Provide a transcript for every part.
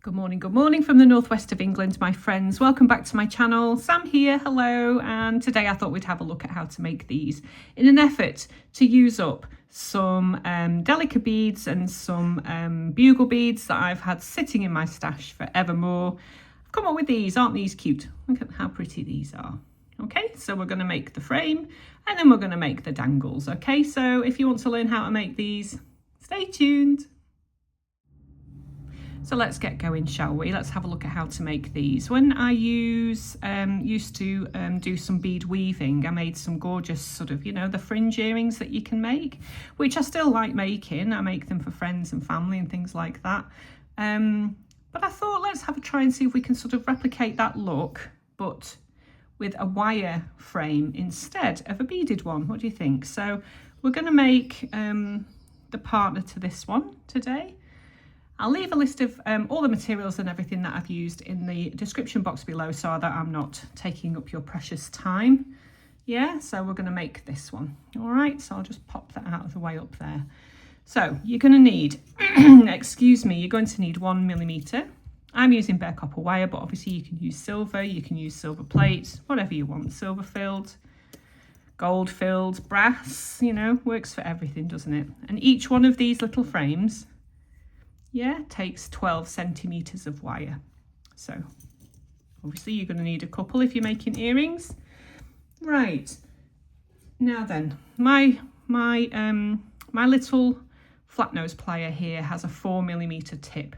Good morning from the northwest of England, my friends. Welcome back to my channel. Sam here, hello. And today I thought we'd have a look at how to make these in an effort to use up some delicate beads and some bugle beads that I've had sitting in my stash forevermore. I've come up with these, aren't these cute? Look at how pretty these are. Okay, so we're going to make the frame and then we're going to make the dangles. Okay, so if you want to learn how to make these, stay tuned. So let's get going, shall we? Let's have a look at how to make these. When I used to do some bead weaving, I made some gorgeous sort of, the fringe earrings that you can make, which I still like making. I make them for friends and family and things like that. But I thought let's have a try and see if we can sort of replicate that look, but with a wire frame instead of a beaded one. What do you think? So we're going to make the partner to this one today. I'll leave a list of all the materials and everything that I've used in the description box below so that I'm not taking up your precious time. Yeah, so we're going to make this one. All right, so I'll just pop that out of the way up there. So you're going to need, excuse me, you're going to need 1mm. I'm using bare copper wire, but obviously you can use silver, you can use silver plates, whatever you want. Silver filled, gold filled, brass, works for everything, doesn't it? And each one of these little frames, takes 12 centimeters of wire. So obviously you're going to need a couple if you're making earrings. Right, now then, my little flat nose plier here has a 4mm tip.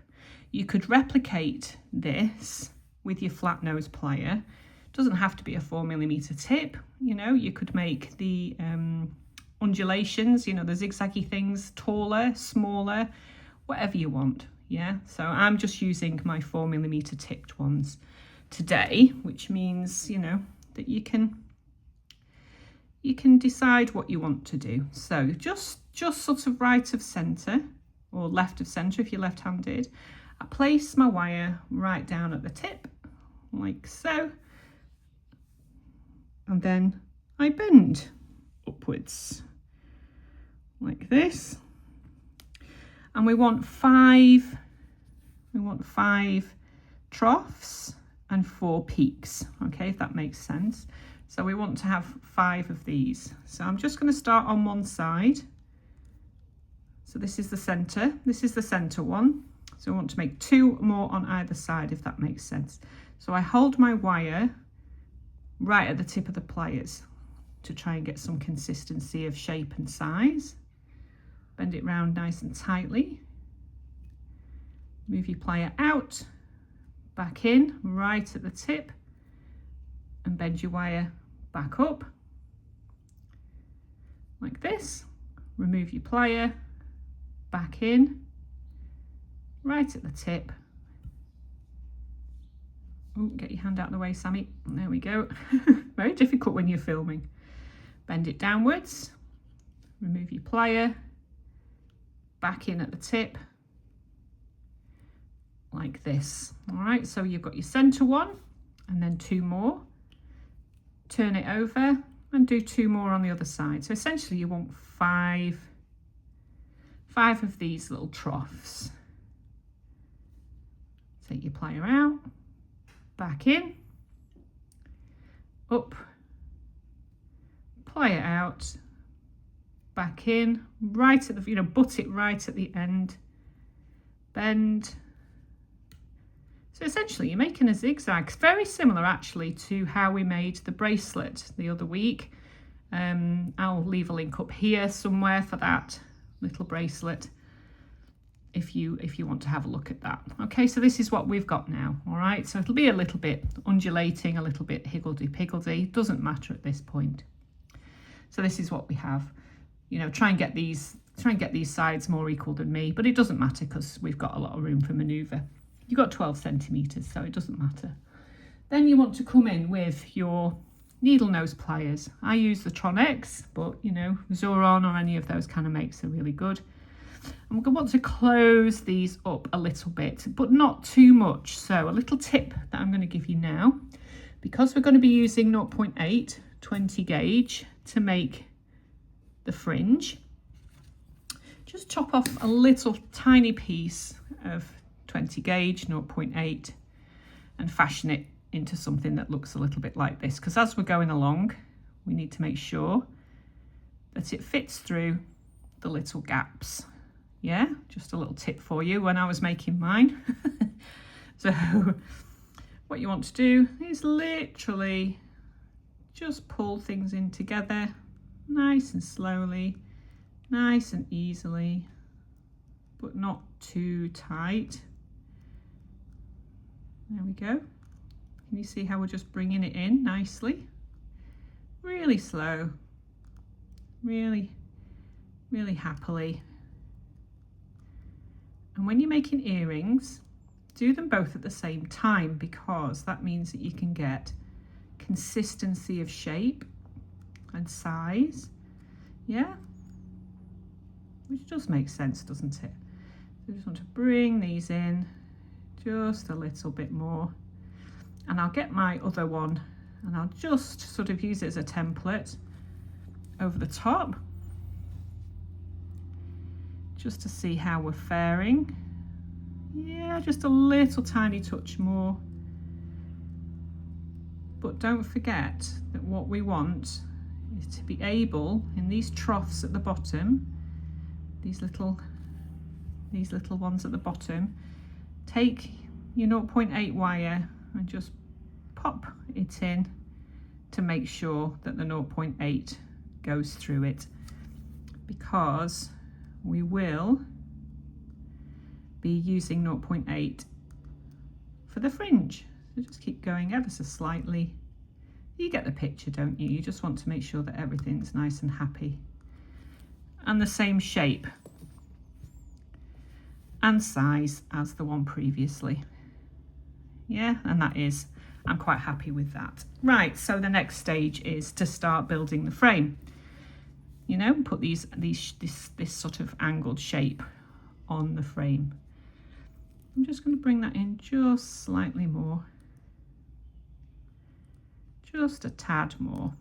You could replicate this with your flat nose plier. It doesn't have to be a 4mm tip. You could make the undulations, the zigzaggy things, taller, smaller, whatever you want. So I'm just using my 4mm tipped ones today, which means that you can decide what you want to do. So just sort of right of center or left of center if you're left-handed, I place my wire right down at the tip like so, and then I bend upwards like this. And we want five troughs and 4 peaks, okay, if that makes sense. So we want to have 5 of these. So I'm just going to start on one side. So this is the center one. So I want to make 2 more on either side, if that makes sense. So I hold my wire right at the tip of the pliers to try and get some consistency of shape and size. Bend it round nice and tightly. Move your plier out, back in, right at the tip, and bend your wire back up like this. Remove your plier, back in, right at the tip. Oh, get your hand out of the way, Sammy. There we go. Very difficult when you're filming. Bend it downwards, remove your plier, back in at the tip like this. All right, so you've got your center one and then 2 more. Turn it over and do 2 more on the other side. So essentially you want 5 of these little troughs. Take your plier out, back in, up, plier out, back in, right at the, butt it right at the end, bend. So essentially you're making a zigzag, very similar actually to how we made the bracelet the other week. I'll leave a link up here somewhere for that little bracelet if you want to have a look at that. Okay, so this is what we've got now. All right, so it'll be a little bit undulating, a little bit higgledy-piggledy, doesn't matter at this point. So this is what we have. Try and get these sides more equal than me, but it doesn't matter because we've got a lot of room for maneuver. You've got 12 centimeters, so it doesn't matter. Then you want to come in with your needle nose pliers. I use the Tron X, but Zuron or any of those kind of makes are really good. I'm going to want to close these up a little bit, but not too much. So a little tip that I'm going to give you now, because we're going to be using 0.8 20 gauge to make the fringe, just chop off a little tiny piece of 20 gauge, 0.8, and fashion it into something that looks a little bit like this. Because as we're going along, we need to make sure that it fits through the little gaps. Yeah, just a little tip for you when I was making mine. So what you want to do is literally just pull things in together, nice and slowly, nice and easily, but not too tight. There we go. Can you see how we're just bringing it in nicely? Really slow, really, really happily. And when you're making earrings, do them both at the same time, because that means that you can get consistency of shape and size. Yeah, which does make sense, doesn't it? So I just want to bring these in just a little bit more, and I'll get my other one and I'll just sort of use it as a template over the top, just to see how we're faring. Yeah, just a little tiny touch more. But don't forget that what we want is to be able, in these troughs at the bottom, these little ones at the bottom, take your 0.8 wire and just pop it in to make sure that the 0.8 goes through it, because we will be using 0.8 for the fringe. So just keep going ever so slightly. You get the picture, don't you? You just want to make sure that everything's nice and happy and the same shape and size as the one previously. Yeah, and that is, I'm quite happy with that. Right, so the next stage is to start building the frame. You know, put this sort of angled shape on the frame. I'm just going to bring that in just slightly more, just a tad more.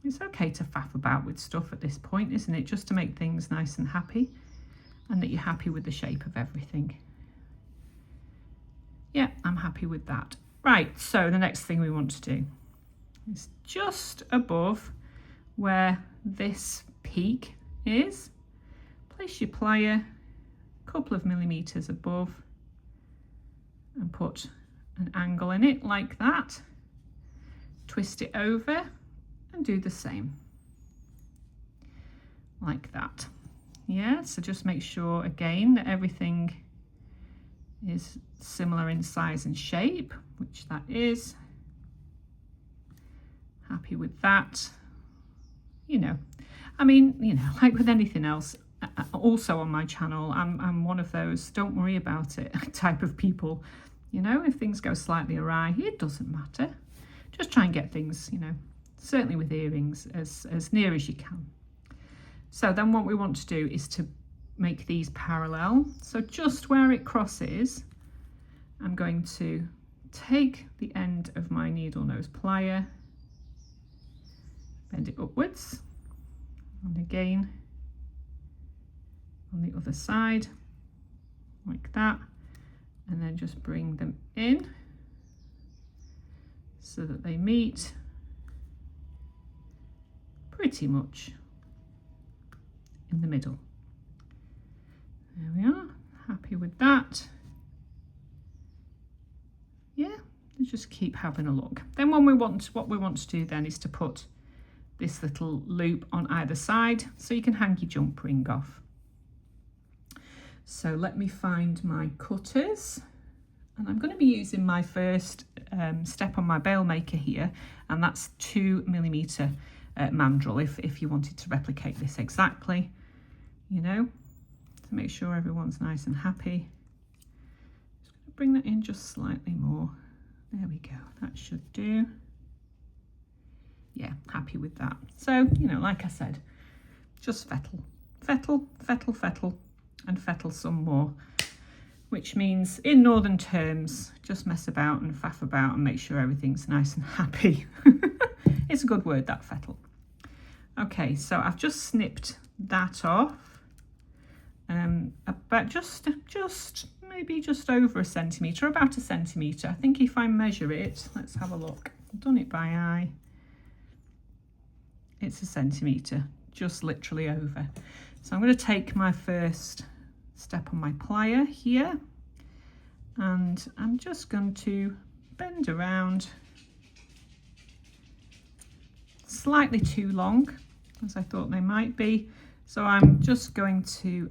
It's okay to faff about with stuff at this point, isn't it? Just to make things nice and happy, and that you're happy with the shape of everything. Yeah, I'm happy with that. Right, so the next thing we want to do is just above where this peak is, place your plier a couple of millimeters above and put an angle in it like that. Twist it over and do the same like that. Yeah, so just make sure again that everything is similar in size and shape, which that is. Happy with that. You know, I mean, you know, like with anything else, also on my channel, I'm one of those don't worry about it type of people. You know, if things go slightly awry, it doesn't matter. Just try and get things, you know, certainly with earrings, as near as you can. So then what we want to do is to make these parallel. So just where it crosses, I'm going to take the end of my needle nose plier, bend it upwards, and again on the other side like that, and then just bring them in so that they meet pretty much in the middle. There we are, happy with that. Yeah, just keep having a look. Then what we want to do then is to put this little loop on either side so you can hang your jump ring off. So let me find my cutters, and I'm going to be using my first step on my bail maker here, and that's 2mm mandrel if you wanted to replicate this exactly, you know, to make sure everyone's nice and happy. Just going to bring that in just slightly more. There we go, that should do. Yeah, happy with that. So, you know, like I said, just fettle, fettle, fettle, fettle, and fettle some more, which means in northern terms, just mess about and faff about and make sure everything's nice and happy. It's a good word, that fettle. Okay, so I've just snipped that off, about just maybe just over a centimetre, about a centimetre. I think if I measure it, let's have a look. I've done it by eye. It's a centimetre, just literally over. So I'm going to take my first step on my plier here, and I'm just going to bend around slightly too long, as I thought they might be. So I'm just going to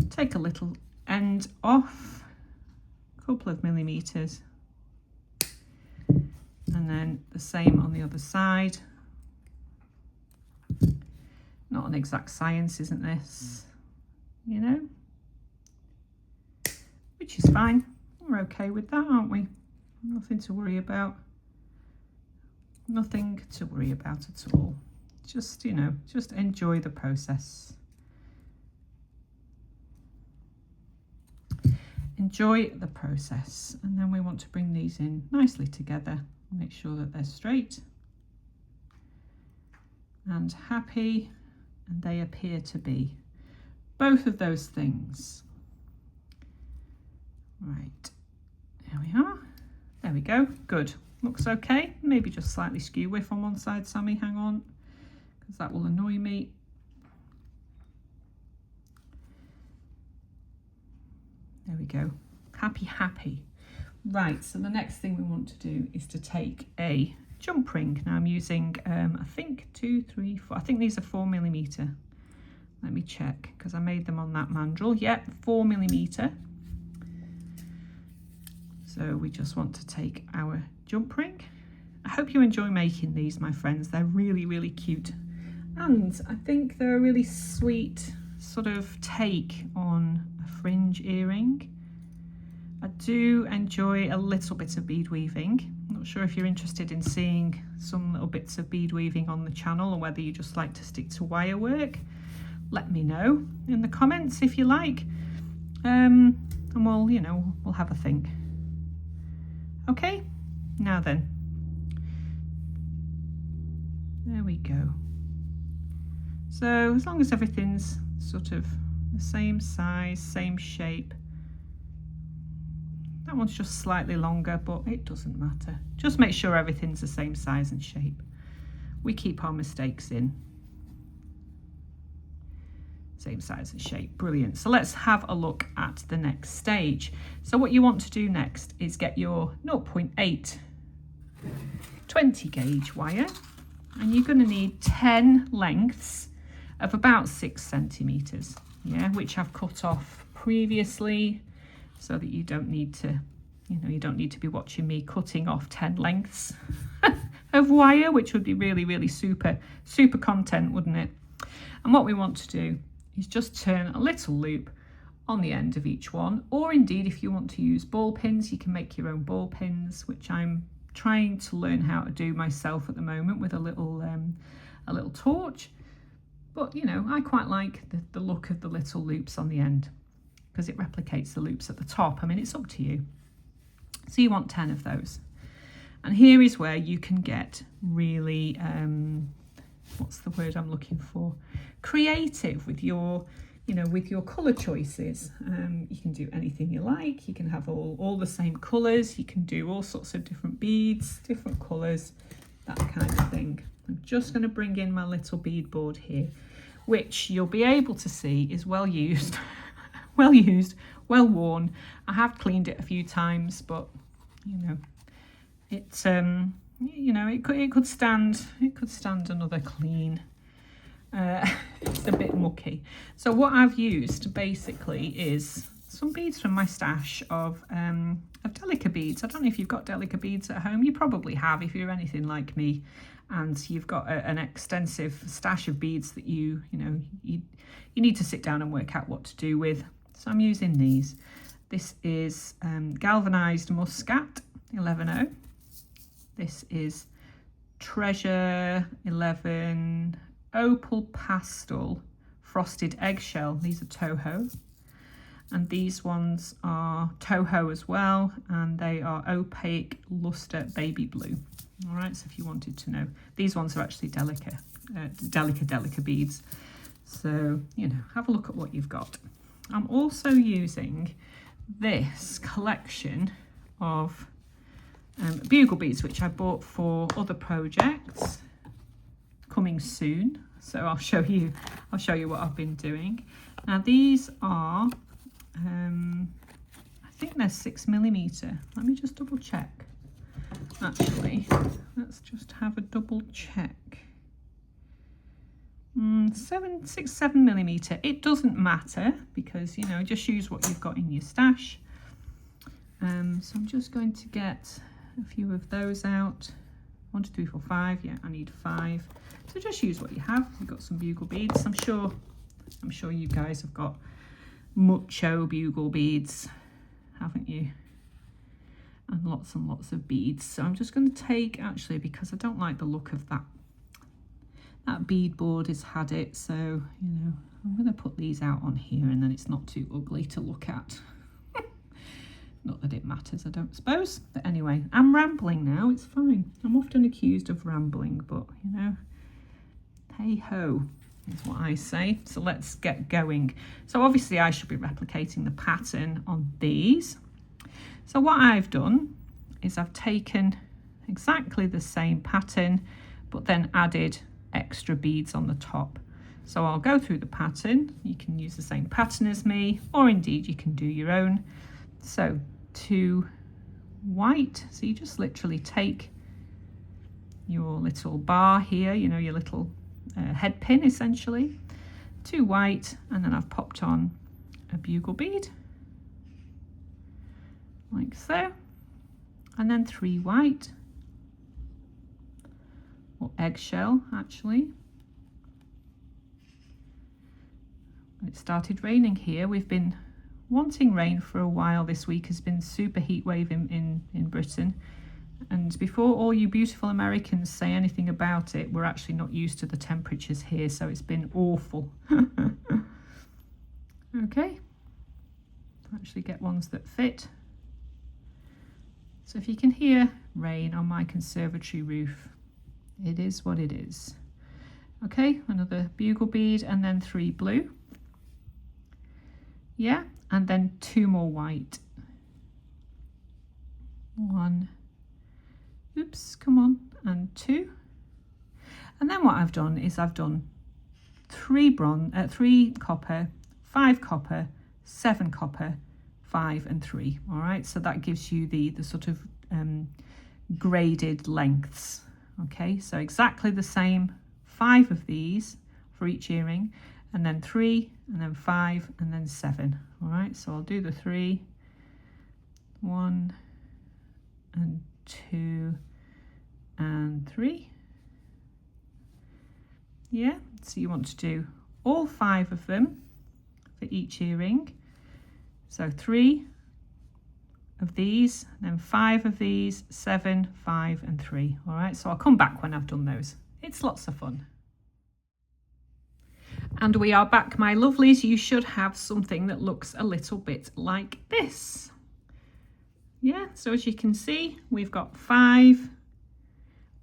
take a little end off, a couple of millimetres, and then the same on the other side. Not an exact science, isn't this? You know, which is fine. We're okay with that, aren't we? Nothing to worry about. Nothing to worry about at all. Just, you know, just enjoy the process. Enjoy the process. And then we want to bring these in nicely together. Make sure that they're straight and happy, and they appear to be. Both of those things. Right, there we are. There we go, good. Looks okay. Maybe just slightly skew width on one side, Sammy, hang on, because that will annoy me. There we go, happy, happy. Right, so the next thing we want to do is to take a jump ring. Now I'm using, I think 2, 3, 4, I think these are 4mm. Let me check, because I made them on that mandrel. Yep, 4mm. So we just want to take our jump ring. I hope you enjoy making these, my friends. They're really, really cute. And I think they're a really sweet sort of take on a fringe earring. I do enjoy a little bit of bead weaving. I'm not sure if you're interested in seeing some little bits of bead weaving on the channel, or whether you just like to stick to wire work. Let me know in the comments if you like, and we'll, you know, we'll have a think. Okay, now then, there we go. So as long as everything's sort of the same size, same shape. That one's just slightly longer, but it doesn't matter. Just make sure everything's the same size and shape. We keep our mistakes in. Same size and shape, brilliant. So let's have a look at the next stage. So what you want to do next is get your 0.8 20 gauge wire, and you're going to need 10 lengths of about 6 centimeters, yeah, which I've cut off previously, so that you don't need to, you know, you don't need to be watching me cutting off 10 lengths of wire, which would be really, really super content, wouldn't it? And what we want to do is just turn a little loop on the end of each one, or indeed if you want to use ball pins, you can make your own ball pins, which I'm trying to learn how to do myself at the moment with a little torch. But you know, I quite like the look of the little loops on the end, because it replicates the loops at the top. I mean, it's up to you. So you want 10 of those. And here is where you can get really, what's the word I'm looking for? Creative with your, you know, with your colour choices. You can do anything you like. You can have all the same colours. You can do all sorts of different beads, different colours, that kind of thing. I'm just going to bring in my little bead board here, which you'll be able to see is well used. Well used, well worn. I have cleaned it a few times, but you know, it's you know, it could stand another clean. It's a bit mucky. So what I've used basically is some beads from my stash of Delica beads. I don't know if you've got Delica beads at home. You probably have if you're anything like me, and you've got an extensive stash of beads that you need to sit down and work out what to do with. So I'm using these. This is galvanized muscat 11.0. This is treasure 11 opal pastel frosted eggshell. These are Toho, and these ones are Toho as well, and they are opaque luster baby blue. All right, so if you wanted to know, these ones are actually Delica beads. So, you know, have a look at what you've got. I'm also using this collection of bugle beads, which I bought for other projects coming soon. So I'll show you what I've been doing. Now these are, I think they're 6mm. Let me just double check. Actually, let's just have a double check. 7mm. It doesn't matter because, you know, just use what you've got in your stash. So I'm just going to get a few of those out. 1, 2, 3, 4, 5. Yeah, I need 5. So just use what you have. You've got some bugle beads. I'm sure you guys have got mucho bugle beads, haven't you? And lots of beads. So I'm just going to take, actually, because I don't like the look of that bead board has had it, so, you know, I'm going to put these out on here and then it's not too ugly to look at. Not that it matters, I don't suppose. But anyway, I'm rambling now, it's fine. I'm often accused of rambling, but, you know, hey ho is what I say. So let's get going. So obviously I should be replicating the pattern on these. So what I've done is I've taken exactly the same pattern, but then added extra beads on the top. So I'll go through the pattern. You can use the same pattern as me, or indeed you can do your own. So 2 white, so you just literally take your little bar here, you know, your little head pin essentially, 2 white, and then I've popped on a bugle bead like so, and then 3 white, or eggshell actually. It started raining here. We've been wanting rain for a while. This week has been super heat wave in Britain, and before all you beautiful Americans say anything about it, we're actually not used to the temperatures here, so it's been awful. Okay, actually get ones that fit. So if you can hear rain on my conservatory roof, it is what it is. Okay, another bugle bead and then 3 blue. Yeah, and then 2 more white. 1, oops, come on, and 2. And then what I've done is I've done 3 copper, 5 copper, 7 copper, 5 and 3. All right, so that gives you the sort of graded lengths. Okay, so exactly the same, 5 of these for each earring, and then 3, and then 5, and then 7. All right, so I'll do the 3, 1 and 2 and 3. Yeah, so you want to do all 5 of them for each earring. So 3 of these, then 5 of these, 7, 5 and 3. All right, so I'll come back when I've done those. It's lots of fun. And we are back, my lovelies. You should have something that looks a little bit like this. Yeah, so as you can see, we've got 5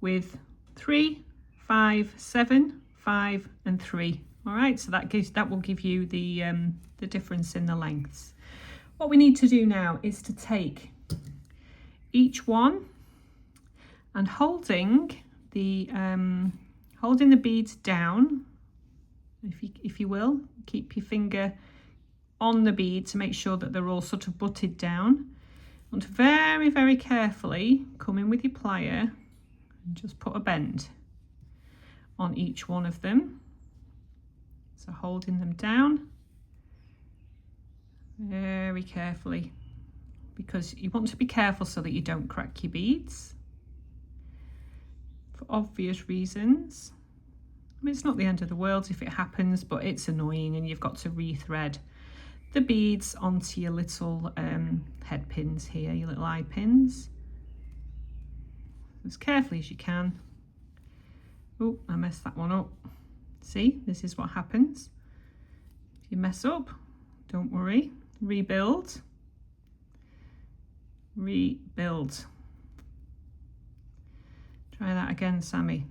with 3, 5, 7, 5 and 3. All right, so that will give you the difference in the lengths. What we need to do now is to take each one and holding the beads down, if you will, keep your finger on the bead to make sure that they're all sort of butted down. You want to very, very carefully come in with your plier and just put a bend on each one of them. So holding them down very carefully, because you want to be careful so that you don't crack your beads for obvious reasons. I mean, it's not the end of the world if it happens, but it's annoying, and you've got to rethread the beads onto your little head pins here, your little eye pins, as carefully as you can. Oh, I messed that one up. See, this is what happens if you mess up. Don't worry, rebuild. Try that again, Sammy.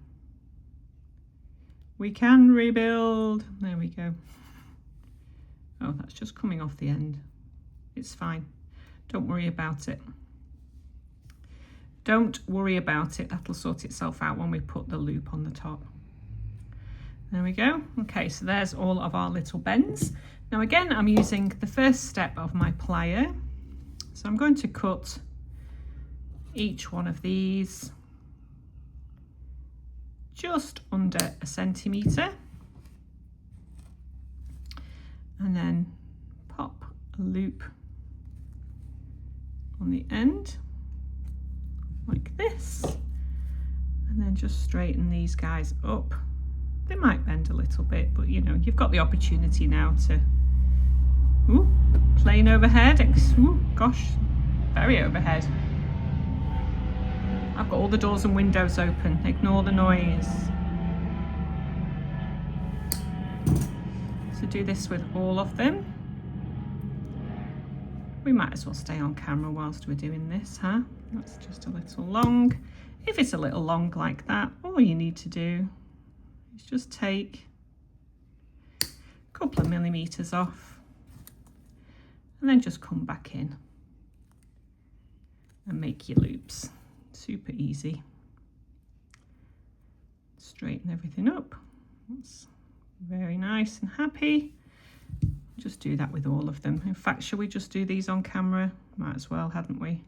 We can rebuild. There we go. Oh, that's just coming off the end. It's fine. Don't worry about it. Don't worry about it. That'll sort itself out when we put the loop on the top. There we go. Okay, so there's all of our little bends. Now again, I'm using the first step of my plier. So I'm going to cut each one of these just under 1 centimetre. And then pop a loop on the end like this, and then just straighten these guys up. They might bend a little bit, but you know, you've got the opportunity now to, ooh, plane overhead, ooh, gosh, very overhead. I've got all the doors and windows open, ignore the noise. So do this with all of them. We might as well stay on camera whilst we're doing this, huh? That's just a little long. If it's a little long like that, all you need to do is just take a couple of millimeters off and then just come back in and make your loops. Super easy. Straighten everything up. That's very nice and happy. Just do that with all of them. In fact, shall we just do these on camera? Might as well, hadn't we?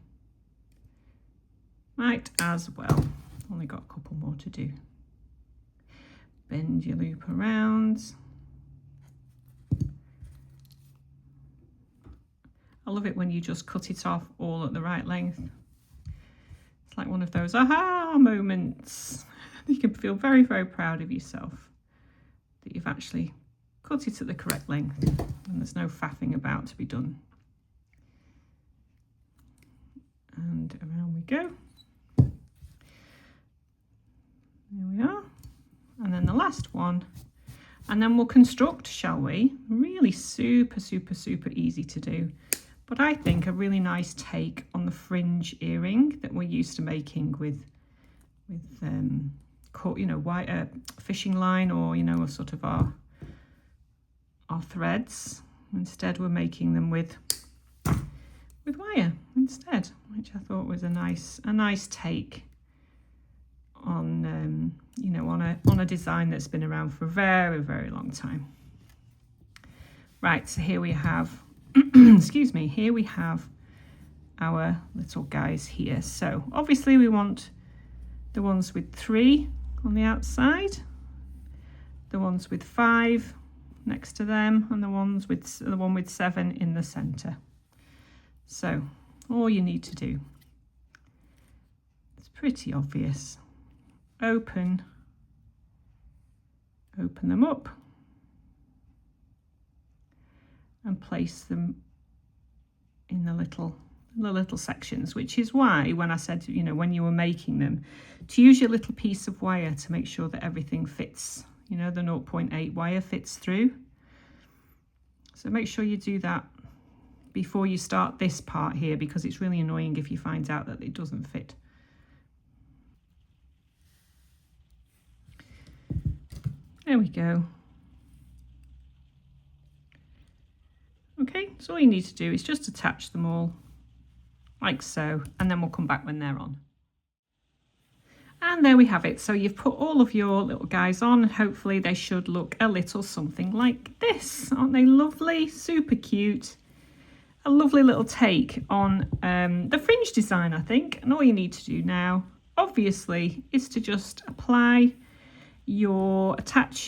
Might as well. Only got a couple more to do. Bend your loop around. I love it when you just cut it off all at the right length. It's like one of those aha moments. You can feel very, very proud of yourself that you've actually cut it at the correct length and there's no faffing about to be done. And around we go. There we are. And then the last one. And then we'll construct, shall we? Really super, super, super easy to do. But I think a really nice take on the fringe earring that we're used to making with you know, white fishing line, or you know, a sort of our threads. Instead we're making them with wire instead, which I thought was a nice take on you know, on a design that's been around for a very, very long time. Right, so here we have excuse me, here we have our little guys here. So obviously we want the ones with 3 on the outside, the ones with 5 next to them, and the one with 7 in the center. So all you need to do, it's pretty obvious, open them up and place them in the little sections, which is why when I said, you know, when you were making them, to use your little piece of wire to make sure that everything fits, you know, the 0.8 wire fits through. So make sure you do that before you start this part here, because it's really annoying if you find out that it doesn't fit. There we go. Okay, so all you need to do is just attach them all like so, and then we'll come back when they're on. And there we have it. So you've put all of your little guys on, and hopefully they should look a little something like this. Aren't they lovely? Super cute. A lovely little take on the fringe design, I think. And all you need to do now, obviously, is to just attach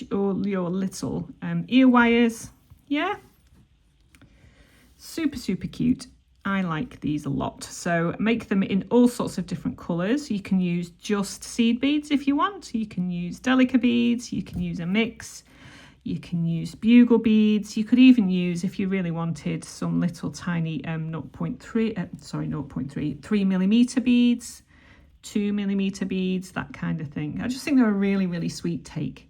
your little ear wires. Yeah. Super, super cute. I like these a lot. So make them in all sorts of different colours. You can use just seed beads if you want. You can use delica beads. You can use a mix. You can use bugle beads. You could even use, if you really wanted, some little tiny 3mm beads, 2mm beads, that kind of thing. I just think they're a really, really sweet take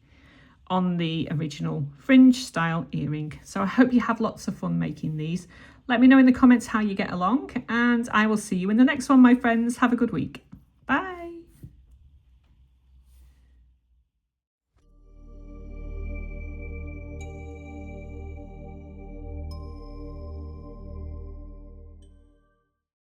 on the original fringe style earring. So I hope you have lots of fun making these. Let me know in the comments how you get along, and I will see you in the next one, my friends. Have a good week. Bye.